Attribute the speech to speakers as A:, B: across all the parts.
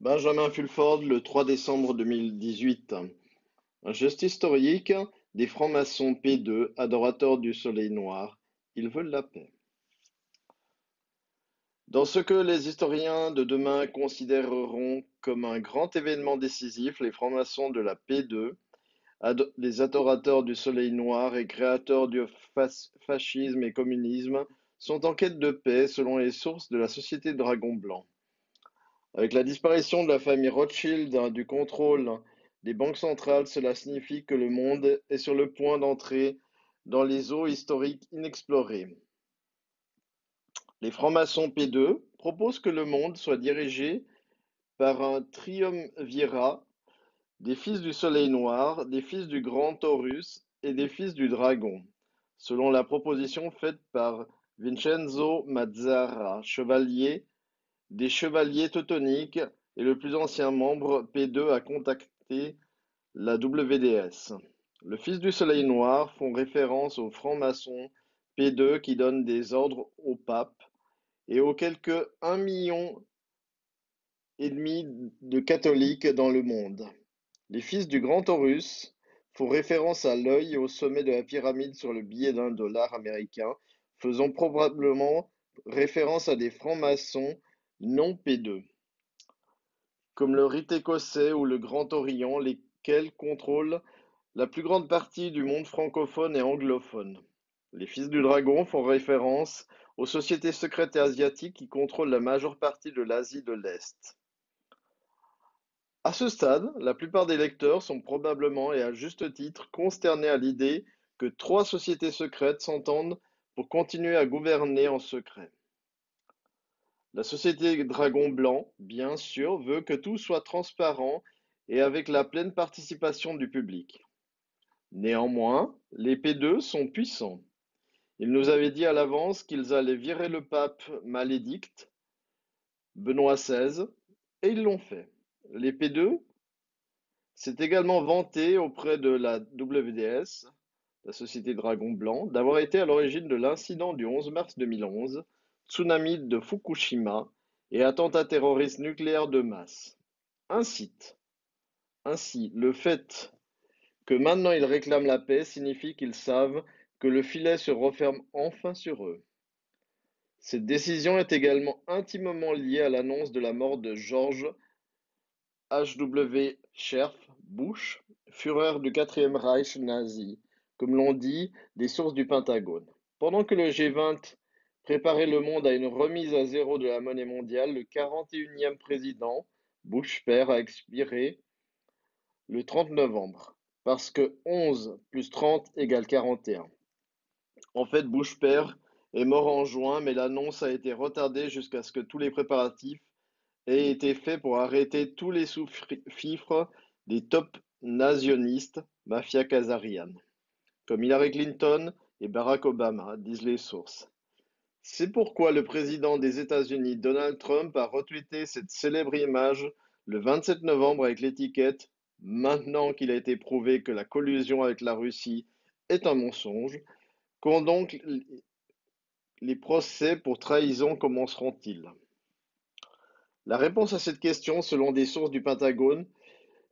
A: Benjamin Fulford, le 3 décembre 2018. Un geste historique des francs-maçons P2, adorateurs du soleil noir. Ils veulent la paix. Dans ce que les historiens de demain considéreront comme un grand événement décisif, les francs-maçons de la P2, les adorateurs du soleil noir et créateurs du fascisme et communisme, sont en quête de paix selon les sources de la Société Dragon Blanc. Avec la disparition de la famille Rothschild du contrôle des banques centrales, cela signifie que le monde est sur le point d'entrer dans les eaux historiques inexplorées. Les francs-maçons P2 proposent que le monde soit dirigé par un triumvirat des fils du soleil noir, des fils du grand Taurus et des fils du dragon, selon la proposition faite par Vincenzo Mazzara, chevalier des chevaliers teutoniques et le plus ancien membre P2 a contacté la WDS. Le fils du soleil noir font référence aux francs-maçons P2 qui donnent des ordres au pape et aux quelques 1,5 million de catholiques dans le monde. Les fils du grand Taurus font référence à l'œil au sommet de la pyramide sur le billet d'1 dollar américain, faisant probablement référence à des francs-maçons non P2, comme le rite écossais ou le Grand Orient, lesquels contrôlent la plus grande partie du monde francophone et anglophone. Les Fils du Dragon font référence aux sociétés secrètes asiatiques qui contrôlent la majeure partie de l'Asie de l'Est. À ce stade, la plupart des lecteurs sont probablement et à juste titre consternés à l'idée que trois sociétés secrètes s'entendent pour continuer à gouverner en secret. La société Dragon Blanc, bien sûr, veut que tout soit transparent et avec la pleine participation du public. Néanmoins, les P2 sont puissants. Ils nous avaient dit à l'avance qu'ils allaient virer le pape malédicte, Benoît XVI, et ils l'ont fait. Les P2 s'est également vanté auprès de la WDS, la société Dragon Blanc, d'avoir été à l'origine de l'incident du 11 mars 2011, tsunami de Fukushima et attentat terroriste nucléaire de masse. Ainsi, le fait que maintenant ils réclament la paix signifie qu'ils savent que le filet se referme enfin sur eux. Cette décision est également intimement liée à l'annonce de la mort de George H.W. Bush, Führer du Quatrième Reich nazi, comme l'ont dit des sources du Pentagone. Pendant que le G20 préparait le monde à une remise à zéro de la monnaie mondiale, le 41e président, Bush père, a expiré le 30 novembre, parce que 11 plus 30 égale 41. En fait, Bush père est mort en juin, mais l'annonce a été retardée jusqu'à ce que tous les préparatifs aient été faits pour arrêter tous les sous-fifres des top nationalistes, mafia kazariane, comme Hillary Clinton et Barack Obama, disent les sources. C'est pourquoi le président des États-Unis, Donald Trump, a retweeté cette célèbre image le 27 novembre avec l'étiquette «Maintenant qu'il a été prouvé que la collusion avec la Russie est un mensonge, quand donc les procès pour trahison commenceront-ils?» La réponse à cette question, selon des sources du Pentagone,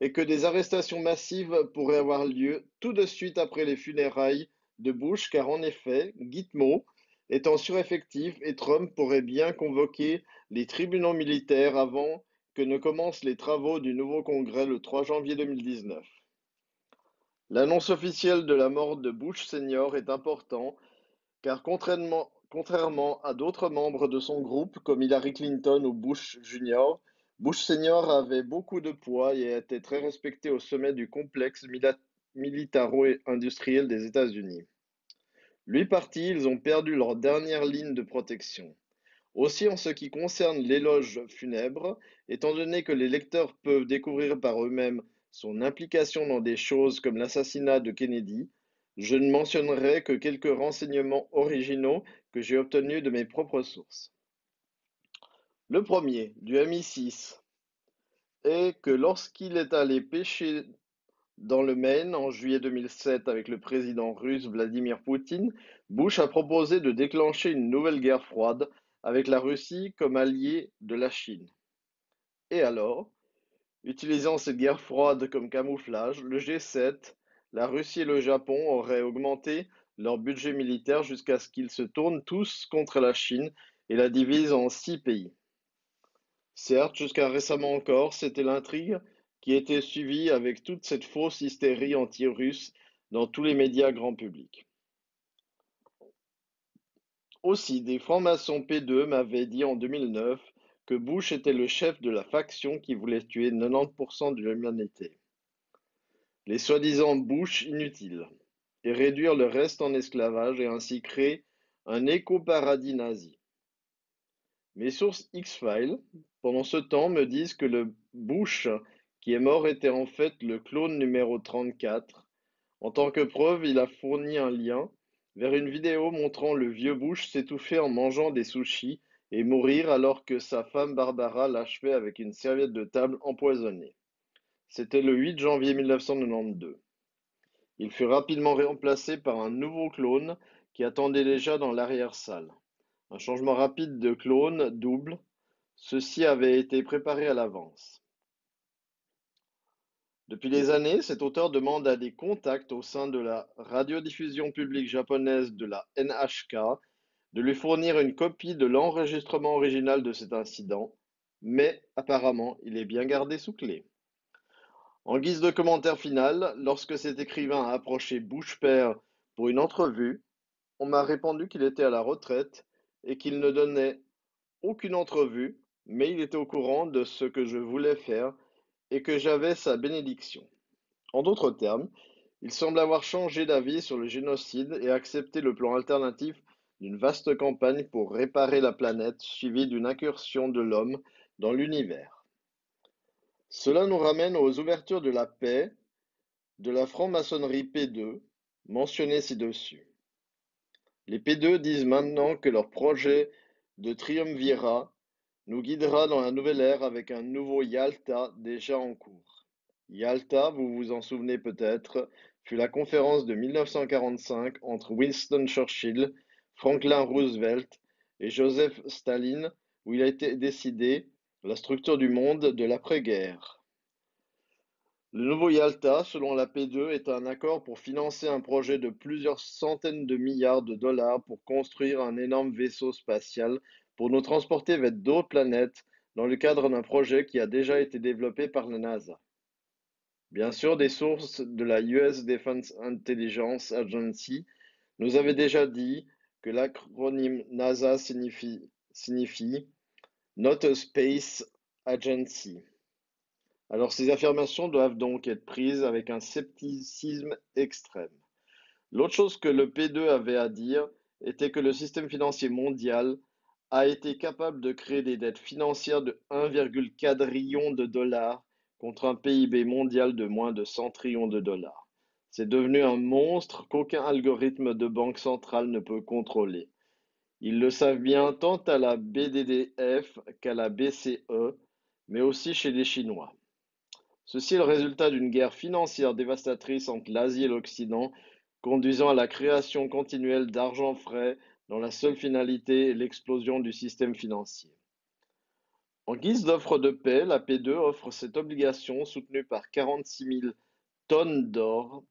A: est que des arrestations massives pourraient avoir lieu tout de suite après les funérailles de Bush, car en effet, Gitmo étant sureffectif et Trump pourrait bien convoquer les tribunaux militaires avant que ne commencent les travaux du nouveau Congrès le 3 janvier 2019. L'annonce officielle de la mort de Bush senior est importante car contrairement à d'autres membres de son groupe comme Hillary Clinton ou Bush Jr., Bush Senior avait beaucoup de poids et était très respecté au sommet du complexe militaro-industriel des États-Unis. Lui parti, ils ont perdu leur dernière ligne de protection. Aussi en ce qui concerne l'éloge funèbre, étant donné que les lecteurs peuvent découvrir par eux-mêmes son implication dans des choses comme l'assassinat de Kennedy, je ne mentionnerai que quelques renseignements originaux que j'ai obtenus de mes propres sources. Le premier, du MI6, est que lorsqu'il est allé pêcher dans le Maine en juillet 2007 avec le président russe Vladimir Poutine, Bush a proposé de déclencher une nouvelle guerre froide avec la Russie comme allié de la Chine. Et alors, Utilisant cette guerre froide comme camouflage, le G7, la Russie et le Japon auraient augmenté leur budget militaire jusqu'à ce qu'ils se tournent tous contre la Chine et la divisent en 6 pays. Certes, jusqu'à récemment encore, c'était l'intrigue qui était suivie avec toute cette fausse hystérie anti-russe dans tous les médias grand public. Aussi, des francs-maçons P2 m'avaient dit en 2009 que Bush était le chef de la faction qui voulait tuer 90% de l'humanité. Les soi-disant Bush inutiles, et réduire le reste en esclavage et ainsi créer un éco-paradis nazi. Mes sources X-Files, pendant ce temps, me disent que le Bush qui est mort était en fait le clone numéro 34. En tant que preuve, il a fourni un lien vers une vidéo montrant le vieux Bush s'étouffer en mangeant des sushis et mourir alors que sa femme Barbara l'achevait avec une serviette de table empoisonnée. C'était le 8 janvier 1992. Il fut rapidement remplacé par un nouveau clone qui attendait déjà dans l'arrière-salle. Un changement rapide de clone double, ceci avait été préparé à l'avance. Depuis des années, cet auteur demande à des contacts au sein de la radiodiffusion publique japonaise de la NHK de lui fournir une copie de l'enregistrement original de cet incident, mais apparemment il est bien gardé sous clé. En guise de commentaire final, lorsque cet écrivain a approché Bush père pour une entrevue, on m'a répondu qu'il était à la retraite et qu'il ne donnait aucune entrevue, mais il était au courant de ce que je voulais faire et que j'avais sa bénédiction. En d'autres termes, il semble avoir changé d'avis sur le génocide et accepté le plan alternatif d'une vaste campagne pour réparer la planète suivie d'une incursion de l'homme dans l'univers. Cela nous ramène aux ouvertures de la paix de la franc-maçonnerie P2, mentionnées ci-dessus. Les P2 disent maintenant que leur projet de triumvirat nous guidera dans la nouvelle ère avec un nouveau Yalta déjà en cours. Yalta, vous vous en souvenez peut-être, fut la conférence de 1945 entre Winston Churchill, Franklin Roosevelt et Joseph Staline, où il a été décidé la structure du monde de l'après-guerre. Le nouveau Yalta, selon la P2, est un accord pour financer un projet de plusieurs centaines de milliards de dollars pour construire un énorme vaisseau spatial pour nous transporter vers d'autres planètes dans le cadre d'un projet qui a déjà été développé par la NASA. Bien sûr, des sources de la US Defense Intelligence Agency nous avaient déjà dit que l'acronyme NASA signifie Not a Space Agency. Alors ces affirmations doivent donc être prises avec un scepticisme extrême. L'autre chose que le P2 avait à dire était que le système financier mondial a été capable de créer des dettes financières de 1,4 quadrillion de dollars contre un PIB mondial de moins de 100 trillions de dollars. C'est devenu un monstre qu'aucun algorithme de banque centrale ne peut contrôler. Ils le savent bien tant à la BDDF qu'à la BCE, mais aussi chez les Chinois. Ceci est le résultat d'une guerre financière dévastatrice entre l'Asie et l'Occident, conduisant à la création continuelle d'argent frais dont la seule finalité est l'explosion du système financier. En guise d'offre de paix, la P2 offre cette obligation soutenue par 46 000 tonnes d'or.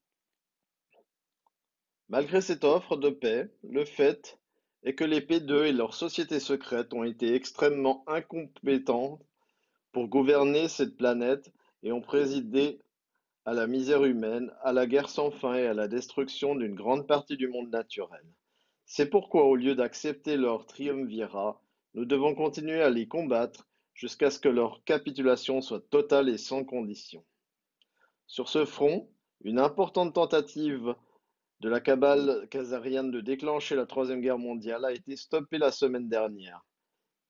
A: Malgré cette offre de paix, le fait est que les P2 et leurs sociétés secrètes ont été extrêmement incompétents pour gouverner cette planète et ont présidé à la misère humaine, à la guerre sans fin et à la destruction d'une grande partie du monde naturel. C'est pourquoi, au lieu d'accepter leur triumvirat, nous devons continuer à les combattre jusqu'à ce que leur capitulation soit totale et sans condition. Sur ce front, une importante tentative de la cabale khazarienne de déclencher la Troisième Guerre mondiale a été stoppée la semaine dernière.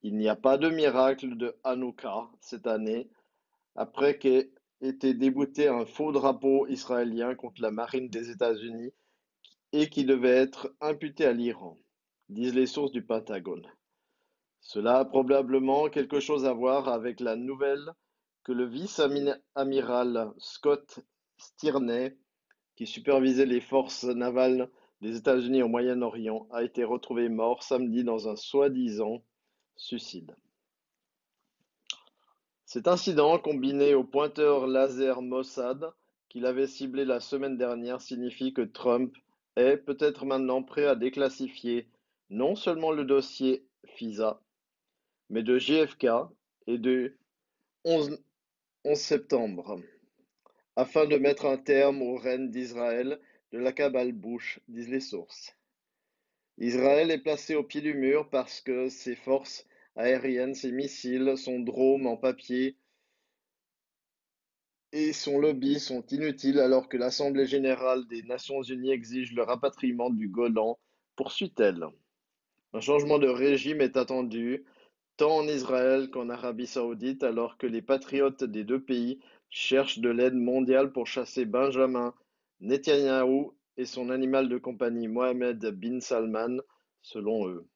A: Il n'y a pas de miracle de Hanouka cette année, après qu'ait été débouté un faux drapeau israélien contre la marine des États-Unis et qui devait être imputé à l'Iran, disent les sources du Pentagone. Cela a probablement quelque chose à voir avec la nouvelle que le vice-amiral Scott Stirney, qui supervisait les forces navales des États-Unis au Moyen-Orient, a été retrouvé mort samedi dans un soi-disant suicide. Cet incident, combiné au pointeur laser Mossad qu'il avait ciblé la semaine dernière, signifie que Trump est peut-être maintenant prêt à déclassifier non seulement le dossier FISA, mais de JFK et de 11, 11 septembre, afin de mettre un terme au règne d'Israël de la cabale Bush, disent les sources. Israël est placé au pied du mur parce que ses forces aériennes, ses missiles, son drone en papier et son lobby sont inutiles alors que l'Assemblée générale des Nations unies exige le rapatriement du Golan, poursuit-elle. Un changement de régime est attendu, tant en Israël qu'en Arabie saoudite, alors que les patriotes des deux pays cherchent de l'aide mondiale pour chasser Benjamin Netanyahou et son animal de compagnie Mohammed bin Salman, selon eux.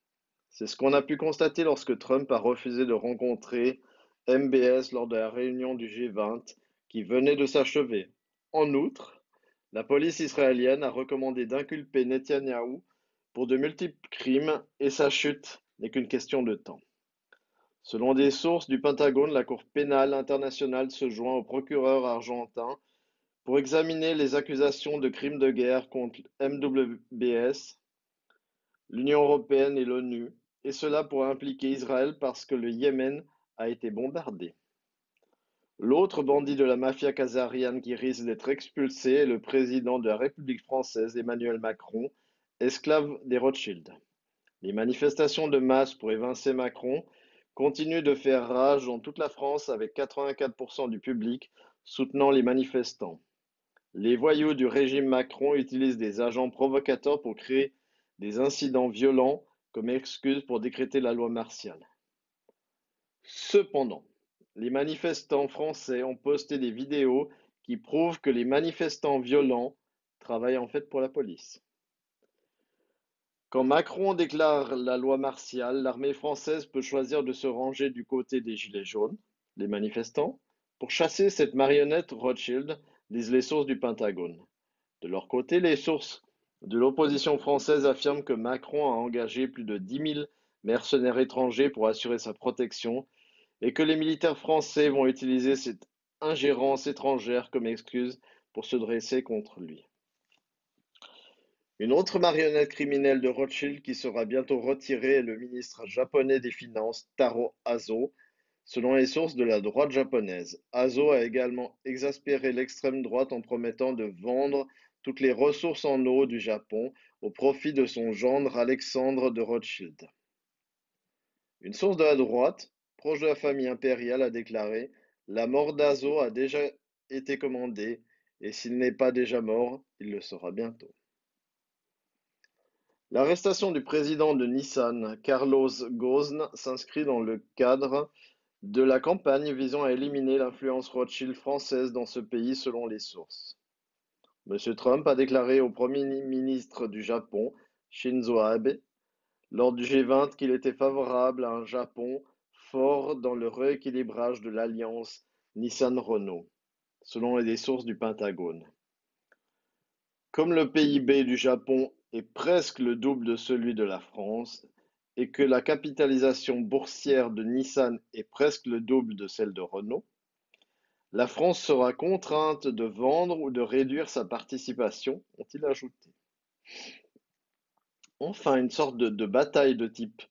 A: C'est ce qu'on a pu constater lorsque Trump a refusé de rencontrer MBS lors de la réunion du G20 qui venait de s'achever. En outre, la police israélienne a recommandé d'inculper Netanyahou pour de multiples crimes et sa chute n'est qu'une question de temps. Selon des sources du Pentagone, la Cour pénale internationale se joint au procureur argentin pour examiner les accusations de crimes de guerre contre MWBS, l'Union européenne et l'ONU, et cela pour impliquer Israël parce que le Yémen a été bombardé. L'autre bandit de la mafia khazariane qui risque d'être expulsé est le président de la République française, Emmanuel Macron, esclave des Rothschild. Les manifestations de masse pour évincer Macron continuent de faire rage dans toute la France avec 84% du public soutenant les manifestants. Les voyous du régime Macron utilisent des agents provocateurs pour créer des incidents violents comme excuse pour décréter la loi martiale. Cependant, les manifestants français ont posté des vidéos qui prouvent que les manifestants violents travaillent en fait pour la police. Quand Macron déclare la loi martiale, l'armée française peut choisir de se ranger du côté des gilets jaunes, les manifestants, pour chasser cette marionnette Rothschild, disent les sources du Pentagone. De leur côté, les sources de l'opposition française affirment que Macron a engagé plus de 10 000 mercenaires étrangers pour assurer sa protection et que les militaires français vont utiliser cette ingérence étrangère comme excuse pour se dresser contre lui. Une autre marionnette criminelle de Rothschild qui sera bientôt retirée est le ministre japonais des Finances, Taro Aso, selon les sources de la droite japonaise. Aso a également exaspéré l'extrême droite en promettant de vendre toutes les ressources en eau du Japon au profit de son gendre Alexandre de Rothschild. Une source de la droite, proche de la famille impériale, a déclaré: La mort d'Aso a déjà été commandée, et s'il n'est pas déjà mort, il le sera bientôt. L'arrestation du président de Nissan, Carlos Ghosn, s'inscrit dans le cadre de la campagne visant à éliminer l'influence Rothschild française dans ce pays selon les sources. M. Trump a déclaré au Premier ministre du Japon, Shinzo Abe, lors du G20 qu'il était favorable à un Japon fort dans le rééquilibrage de l'alliance Nissan-Renault, selon les sources du Pentagone. Comme le PIB du Japon est presque le double de celui de la France et que la capitalisation boursière de Nissan est presque le double de celle de Renault, la France sera contrainte de vendre ou de réduire sa participation, ont-ils ajouté. Enfin, une sorte de bataille de type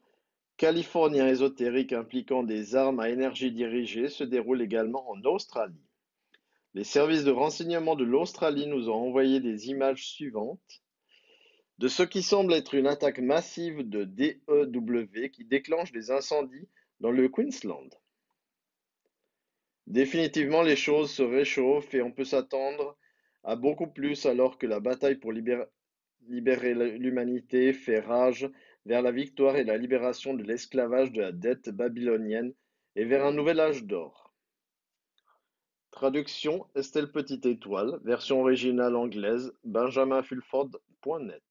A: californien ésotérique impliquant des armes à énergie dirigée se déroule également en Australie. Les services de renseignement de l'Australie nous ont envoyé des images suivantes de ce qui semble être une attaque massive de DEW qui déclenche des incendies dans le Queensland. Définitivement, les choses se réchauffent et on peut s'attendre à beaucoup plus alors que la bataille pour libérer l'humanité fait rage vers la victoire et la libération de l'esclavage de la dette babylonienne et vers un nouvel âge d'or. Traduction Estelle Petite Étoile, version originale anglaise, benjaminfulford.net.